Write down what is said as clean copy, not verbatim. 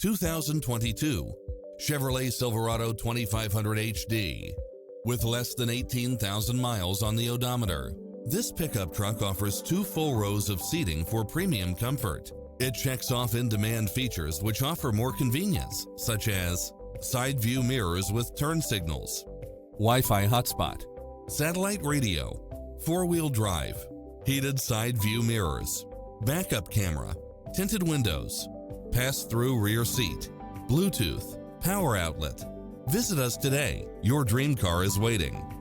2022 Chevrolet Silverado 2500HD. With less than 18,000 miles on the odometer, this pickup truck offers 2 full rows of seating for premium comfort. It checks off in-demand features which offer more convenience, such as side view mirrors with turn signals, Wi-Fi hotspot, satellite radio, 4-wheel drive, heated side view mirrors, backup camera, tinted windows, pass-through rear seat, Bluetooth, power outlet. Visit us today. Your dream car is waiting.